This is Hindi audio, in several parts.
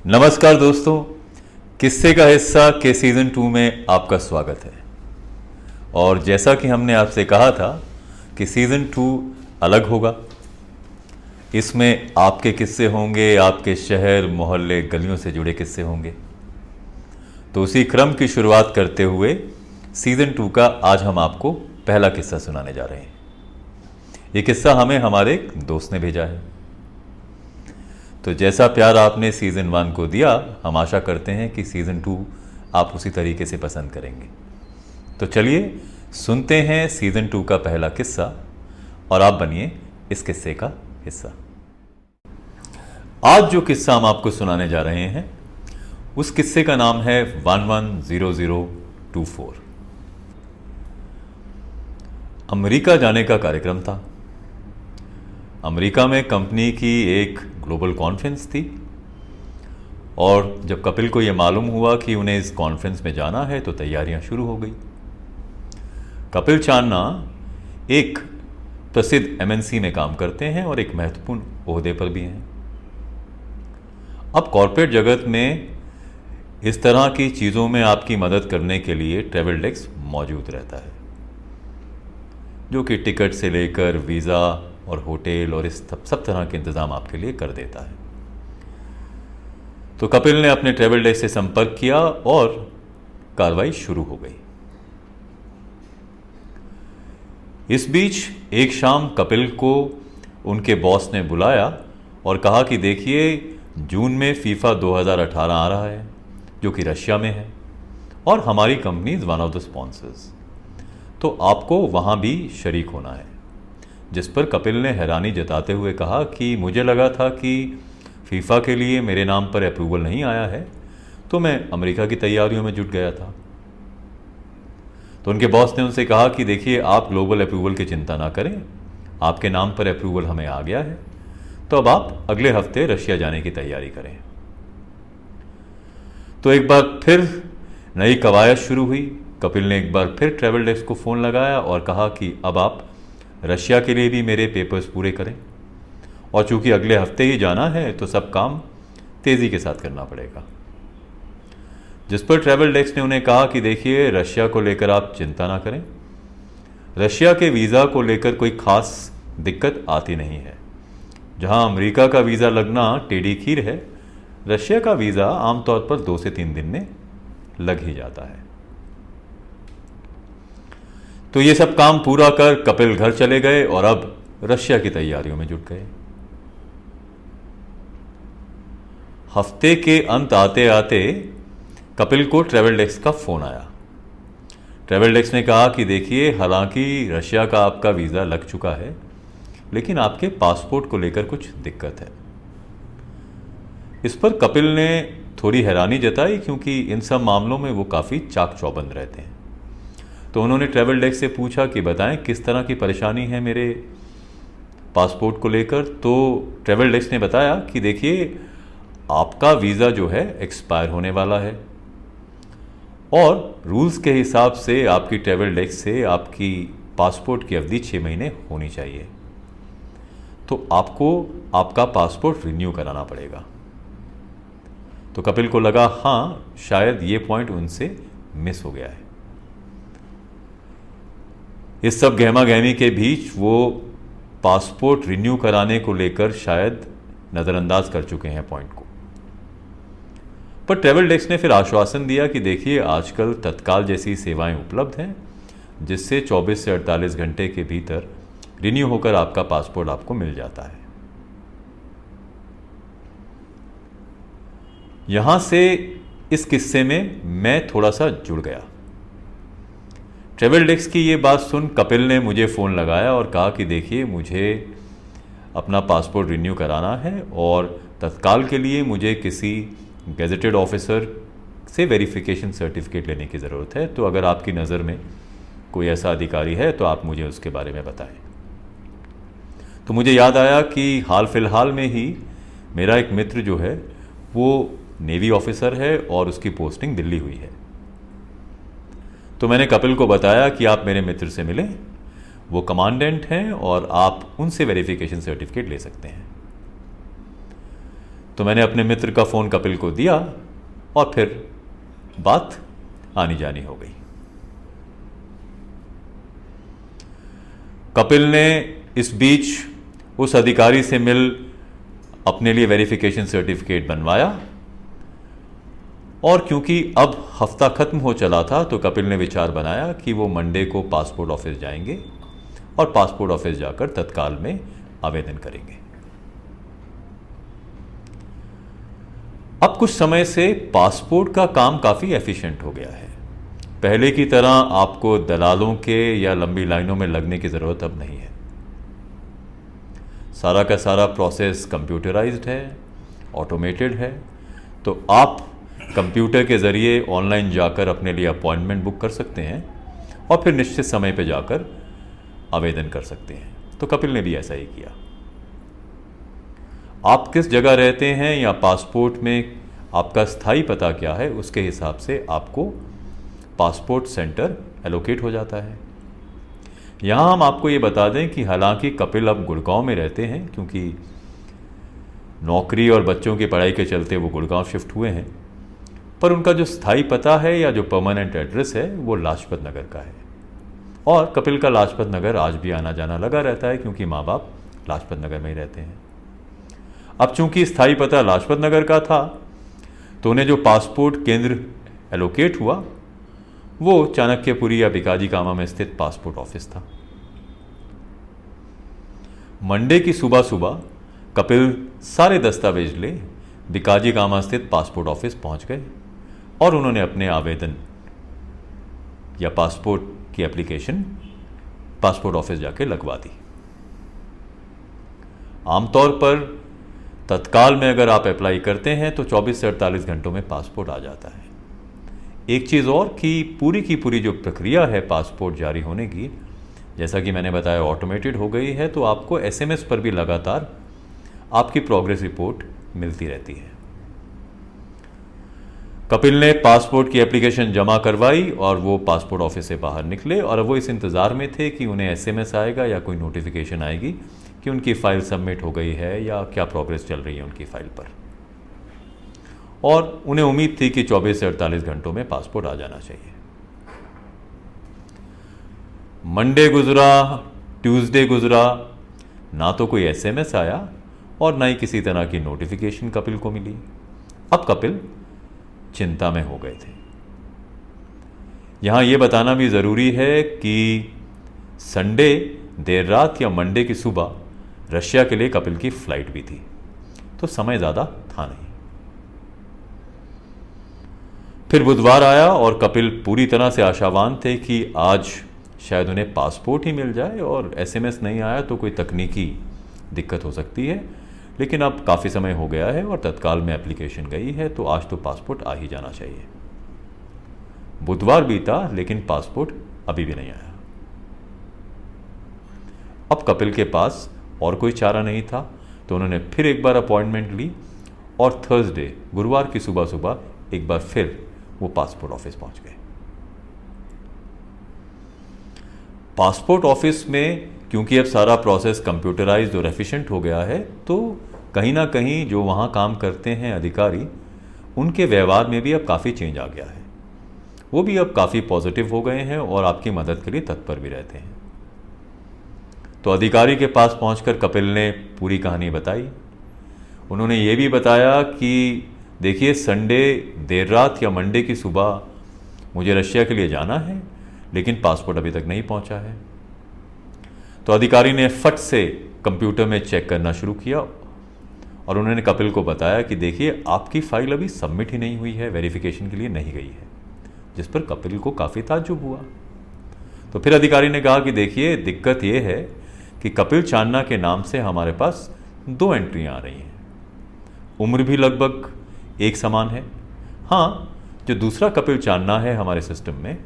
नमस्कार दोस्तों, किस्से का हिस्सा के सीज़न 2 में आपका स्वागत है। और जैसा कि हमने आपसे कहा था कि सीज़न 2 अलग होगा। इसमें आपके किस्से होंगे, आपके शहर मोहल्ले गलियों से जुड़े किस्से होंगे। तो उसी क्रम की शुरुआत करते हुए सीज़न 2 का आज हम आपको पहला किस्सा सुनाने जा रहे हैं। ये किस्सा हमें हमारे एक दोस्त ने भेजा है। तो जैसा प्यार आपने सीज़न 1 को दिया, हम आशा करते हैं कि सीज़न 2 आप उसी तरीके से पसंद करेंगे। तो चलिए सुनते हैं सीज़न 2 का पहला किस्सा और आप बनिए इस किस्से का हिस्सा। आज जो किस्सा हम आपको सुनाने जा रहे हैं उस किस्से का नाम है 110024। अमेरिका जाने का कार्यक्रम था। अमेरिका में कंपनी की एक ग्लोबल कॉन्फ्रेंस थी और जब कपिल को यह मालूम हुआ कि उन्हें इस कॉन्फ्रेंस में जाना है तो तैयारियां शुरू हो गई। कपिल चान्ना एक प्रसिद्ध एमएनसी में काम करते हैं और एक महत्वपूर्ण ओहदे पर भी हैं। अब कॉरपोरेट जगत में इस तरह की चीज़ों में आपकी मदद करने के लिए ट्रैवल डेस्क मौजूद रहता है, जो कि टिकट से लेकर वीज़ा और होटल और इस सब तरह के इंतज़ाम आपके लिए कर देता है। तो कपिल ने अपने ट्रैवल डेस्क से संपर्क किया और कार्रवाई शुरू हो गई। इस बीच एक शाम कपिल को उनके बॉस ने बुलाया और कहा कि देखिए, जून में फीफा 2018 आ रहा है जो कि रशिया में है और हमारी company is one of the sponsors, तो आपको वहाँ भी शरीक होना है। जिस पर कपिल ने हैरानी जताते हुए कहा कि मुझे लगा था कि फीफा के लिए मेरे नाम पर अप्रूवल नहीं आया है, तो मैं अमेरिका की तैयारियों में जुट गया था। तो उनके बॉस ने उनसे कहा कि देखिए, आप ग्लोबल अप्रूवल की चिंता ना करें, आपके नाम पर अप्रूवल हमें आ गया है, तो अब आप अगले हफ्ते रशिया जाने की तैयारी करें। तो एक बार फिर नई कवायद शुरू हुई। कपिल ने एक बार फिर ट्रैवल डेस्क को फ़ोन लगाया और कहा कि अब आप रशिया के लिए भी मेरे पेपर्स पूरे करें, और चूंकि अगले हफ्ते ही जाना है तो सब काम तेज़ी के साथ करना पड़ेगा। जिस पर ट्रैवल डेस्क ने उन्हें कहा कि देखिए, रशिया को लेकर आप चिंता ना करें, रशिया के वीज़ा को लेकर कोई ख़ास दिक्कत आती नहीं है। जहां अमेरिका का वीज़ा लगना टेढ़ी खीर है, रशिया का वीज़ा आमतौर पर 2 से 3 दिन में लग ही जाता है। तो ये सब काम पूरा कर कपिल घर चले गए और अब रशिया की तैयारियों में जुट गए। हफ्ते के अंत आते आते कपिल को ट्रैवल डेस्क का फोन आया। ट्रैवल डेस्क ने कहा कि देखिए, हालांकि रशिया का आपका वीज़ा लग चुका है, लेकिन आपके पासपोर्ट को लेकर कुछ दिक्कत है। इस पर कपिल ने थोड़ी हैरानी जताई, क्योंकि इन सब मामलों में वो काफ़ी चाक चौबंद रहते हैं। तो उन्होंने ट्रैवल डेस्क से पूछा कि बताएं किस तरह की परेशानी है मेरे पासपोर्ट को लेकर। तो ट्रैवल डेस्क ने बताया कि देखिए, आपका वीज़ा जो है एक्सपायर होने वाला है और रूल्स के हिसाब से आपकी ट्रैवल डेस्क से आपकी पासपोर्ट की अवधि 6 महीने होनी चाहिए, तो आपको आपका पासपोर्ट रिन्यू कराना पड़ेगा। तो कपिल को लगा हाँ, शायद ये पॉइंट उनसे मिस हो गया है। इस सब गहमा गहमी के बीच वो पासपोर्ट रिन्यू कराने को लेकर शायद नज़रअंदाज कर चुके हैं पॉइंट को। पर ट्रैवल डेस्क ने फिर आश्वासन दिया कि देखिए, आजकल तत्काल जैसी सेवाएं उपलब्ध हैं, जिससे 24 से 48 घंटे के भीतर रिन्यू होकर आपका पासपोर्ट आपको मिल जाता है। यहां से इस किस्से में मैं थोड़ा सा जुड़ गया। ट्रैवल डेस्क की ये बात सुन कपिल ने मुझे फ़ोन लगाया और कहा कि देखिए, मुझे अपना पासपोर्ट रिन्यू कराना है और तत्काल के लिए मुझे किसी गेजेटेड ऑफिसर से वेरिफिकेशन सर्टिफिकेट लेने की ज़रूरत है। तो अगर आपकी नज़र में कोई ऐसा अधिकारी है तो आप मुझे उसके बारे में बताएं। तो मुझे याद आया कि हाल फिलहाल में ही मेरा एक मित्र जो है वो नेवी ऑफिसर है और उसकी पोस्टिंग दिल्ली हुई है। तो मैंने कपिल को बताया कि आप मेरे मित्र से मिलें, वो कमांडेंट हैं और आप उनसे वेरिफिकेशन सर्टिफिकेट ले सकते हैं। तो मैंने अपने मित्र का फ़ोन कपिल को दिया और फिर बात आनी जानी हो गई। कपिल ने इस बीच उस अधिकारी से मिल अपने लिए वेरिफिकेशन सर्टिफिकेट बनवाया, और क्योंकि अब हफ्ता खत्म हो चला था तो कपिल ने विचार बनाया कि वो मंडे को पासपोर्ट ऑफिस जाएंगे और पासपोर्ट ऑफिस जाकर तत्काल में आवेदन करेंगे। अब कुछ समय से पासपोर्ट का काम काफ़ी एफिशिएंट हो गया है। पहले की तरह आपको दलालों के या लंबी लाइनों में लगने की ज़रूरत अब नहीं है। सारा का सारा प्रोसेस कंप्यूटराइज्ड है, ऑटोमेटेड है। तो आप कंप्यूटर के ज़रिए ऑनलाइन जाकर अपने लिए अपॉइंटमेंट बुक कर सकते हैं और फिर निश्चित समय पर जाकर आवेदन कर सकते हैं। तो कपिल ने भी ऐसा ही किया। आप किस जगह रहते हैं या पासपोर्ट में आपका स्थायी पता क्या है, उसके हिसाब से आपको पासपोर्ट सेंटर एलोकेट हो जाता है। यहाँ हम आपको ये बता दें कि हालांकि कपिल अब गुड़गांव में रहते हैं, क्योंकि नौकरी और बच्चों की पढ़ाई के चलते वो गुड़गांव शिफ्ट हुए हैं, पर उनका जो स्थायी पता है या जो परमानेंट एड्रेस है वो लाजपत नगर का है। और कपिल का लाजपत नगर आज भी आना जाना लगा रहता है, क्योंकि माँ बाप लाजपत नगर में ही रहते हैं। अब चूंकि स्थायी पता लाजपत नगर का था, तो उन्हें जो पासपोर्ट केंद्र एलोकेट हुआ वो चाणक्यपुरी या बिकाजी कामा में स्थित पासपोर्ट ऑफिस था। मंडे की सुबह सुबह कपिल सारे दस्तावेज ले बिकाजी कामा स्थित पासपोर्ट ऑफिस पहुंच गए और उन्होंने अपने आवेदन या पासपोर्ट की एप्लीकेशन पासपोर्ट ऑफिस जाके लगवा दी। आमतौर पर तत्काल में अगर आप अप्लाई करते हैं तो 24 से 48 घंटों में पासपोर्ट आ जाता है। एक चीज़ और कि पूरी की पूरी जो प्रक्रिया है पासपोर्ट जारी होने की, जैसा कि मैंने बताया, ऑटोमेटेड हो गई है। तो आपको एसएमएस पर भी लगातार आपकी प्रोग्रेस रिपोर्ट मिलती रहती है। कपिल ने पासपोर्ट की एप्लीकेशन जमा करवाई और वो पासपोर्ट ऑफिस से बाहर निकले, और वो इस इंतज़ार में थे कि उन्हें एसएमएस आएगा या कोई नोटिफिकेशन आएगी कि उनकी फ़ाइल सबमिट हो गई है या क्या प्रोग्रेस चल रही है उनकी फ़ाइल पर। और उन्हें उम्मीद थी कि 24 से 48 घंटों में पासपोर्ट आ जाना चाहिए। मंडे गुजरा, ट्यूसडे गुजरा, ना तो कोई एसएमएस आया और ना ही किसी तरह की नोटिफिकेशन कपिल को मिली। अब कपिल चिंता में हो गए थे। यहां यह बताना भी ज़रूरी है कि संडे देर रात या मंडे की सुबह रशिया के लिए कपिल की फ्लाइट भी थी, तो समय ज़्यादा था नहीं। फिर बुधवार आया और कपिल पूरी तरह से आशावान थे कि आज शायद उन्हें पासपोर्ट ही मिल जाए, और एसएमएस नहीं आया तो कोई तकनीकी दिक्कत हो सकती है। लेकिन अब काफ़ी समय हो गया है और तत्काल में एप्लीकेशन गई है, तो आज तो पासपोर्ट आ ही जाना चाहिए। बुधवार बीता लेकिन पासपोर्ट अभी भी नहीं आया। अब कपिल के पास और कोई चारा नहीं था, तो उन्होंने फिर एक बार अपॉइंटमेंट ली और थर्सडे, गुरुवार की सुबह सुबह एक बार फिर वो पासपोर्ट ऑफिस पहुंच गए। पासपोर्ट ऑफिस में क्योंकि अब सारा प्रोसेस कंप्यूटराइज्ड और एफिशिएंट हो गया है, तो कहीं ना कहीं जो वहाँ काम करते हैं अधिकारी, उनके व्यवहार में भी अब काफ़ी चेंज आ गया है। वो भी अब काफ़ी पॉजिटिव हो गए हैं और आपकी मदद के लिए तत्पर भी रहते हैं। तो अधिकारी के पास पहुंचकर कपिल ने पूरी कहानी बताई। उन्होंने ये भी बताया कि देखिए, संडे देर रात या मंडे की सुबह मुझे रशिया के लिए जाना है, लेकिन पासपोर्ट अभी तक नहीं पहुंचा है। तो अधिकारी ने फट से कंप्यूटर में चेक करना शुरू किया और उन्होंने कपिल को बताया कि देखिए, आपकी फ़ाइल अभी सबमिट ही नहीं हुई है, वेरिफिकेशन के लिए नहीं गई है। जिस पर कपिल को काफ़ी ताज्जुब हुआ। तो फिर अधिकारी ने कहा कि देखिए, दिक्कत ये है कि कपिल चांदना के नाम से हमारे पास 2 एंट्रियाँ आ रही हैं। उम्र भी लगभग एक समान है। हाँ, जो दूसरा कपिल चांदना है हमारे सिस्टम में,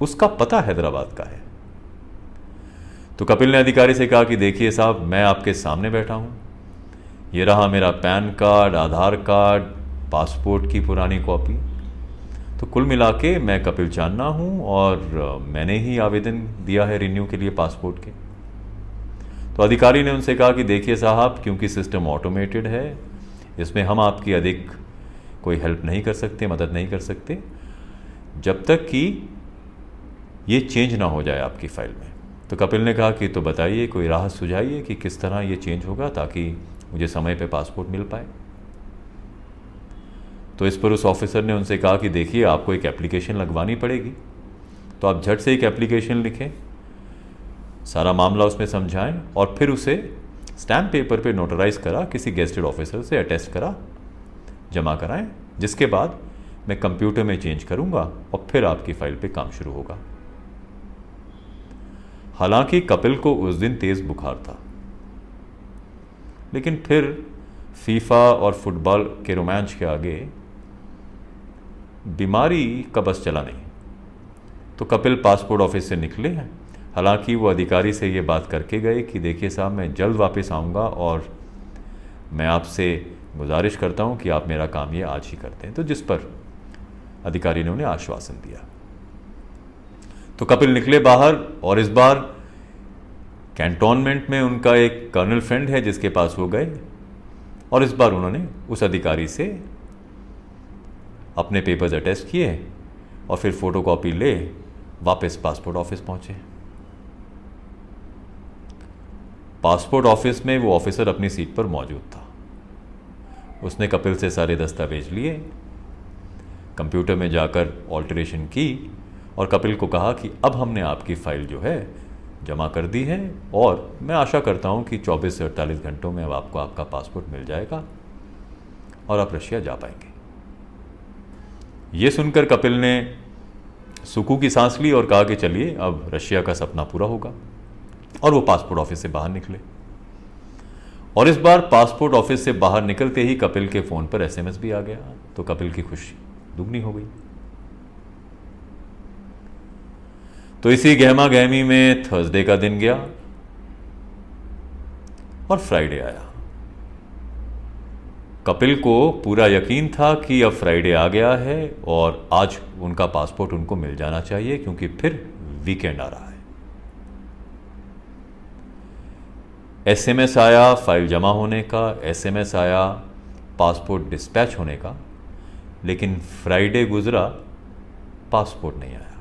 उसका पता हैदराबाद का है। तो कपिल ने अधिकारी से कहा कि देखिए साहब, मैं आपके सामने बैठा हूँ, ये रहा मेरा पैन कार्ड, आधार कार्ड, पासपोर्ट की पुरानी कॉपी। तो कुल मिला के मैं कपिल चांदना हूँ और मैंने ही आवेदन दिया है रिन्यू के लिए पासपोर्ट के। तो अधिकारी ने उनसे कहा कि देखिए साहब, क्योंकि सिस्टम ऑटोमेटेड है, इसमें हम आपकी अधिक कोई हेल्प नहीं कर सकते, मदद नहीं कर सकते, जब तक कि ये चेंज ना हो जाए आपकी फ़ाइल में। तो कपिल ने कहा कि तो बताइए, कोई राह सुझाइए कि किस तरह ये चेंज होगा ताकि मुझे समय पे पासपोर्ट मिल पाए। तो इस पर उस ऑफिसर ने उनसे कहा कि देखिए, आपको एक एप्लीकेशन लगवानी पड़ेगी, तो आप झट से एक एप्लीकेशन लिखें, सारा मामला उसमें समझाएं और फिर उसे स्टैम्प पेपर पे नोटराइज करा, किसी गेस्टेड ऑफिसर से अटेस्ट करा, जमा कराएं, जिसके बाद मैं कंप्यूटर में चेंज करूंगा और फिर आपकी फ़ाइल पे काम शुरू होगा। हालांकि कपिल को उस दिन तेज़ बुखार था, लेकिन फिर फीफा और फुटबॉल के रोमांच के आगे बीमारी का बस चला नहीं। तो कपिल पासपोर्ट ऑफिस से निकले हैं। हालांकि वो अधिकारी से ये बात करके गए कि देखिए साहब, मैं जल्द वापस आऊँगा और मैं आपसे गुजारिश करता हूँ कि आप मेरा काम ये आज ही करते हैं। तो जिस पर अधिकारी ने उन्हें आश्वासन दिया। तो कपिल निकले बाहर और इस बार कैंटोनमेंट में उनका एक कर्नल फ्रेंड है जिसके पास वो गए और इस बार उन्होंने उस अधिकारी से अपने पेपर्स अटेस्ट किए और फिर फोटोकॉपी ले वापस पासपोर्ट ऑफिस पहुंचे। पासपोर्ट ऑफिस में वो ऑफिसर अपनी सीट पर मौजूद था। उसने कपिल से सारे दस्तावेज लिए, कंप्यूटर में जाकर ऑल्टरेशन की और कपिल को कहा कि अब हमने आपकी फ़ाइल जो है जमा कर दी है और मैं आशा करता हूं कि 24 से 48 घंटों में अब आपको आपका पासपोर्ट मिल जाएगा और आप रशिया जा पाएंगे। ये सुनकर कपिल ने सुकून की सांस ली और कहा कि चलिए, अब रशिया का सपना पूरा होगा। और वो पासपोर्ट ऑफिस से बाहर निकले और इस बार पासपोर्ट ऑफिस से बाहर निकलते ही कपिल के फ़ोन पर एसएमएस भी आ गया। तो कपिल की खुशी दुगनी हो गई। तो इसी गहमा गहमी में थर्सडे का दिन गया और फ्राइडे आया। कपिल को पूरा यकीन था कि अब फ्राइडे आ गया है और आज उनका पासपोर्ट उनको मिल जाना चाहिए, क्योंकि फिर वीकेंड आ रहा है। एसएमएस आया फाइल जमा होने का, एसएमएस आया पासपोर्ट डिस्पैच होने का, लेकिन फ्राइडे गुजरा, पासपोर्ट नहीं आया।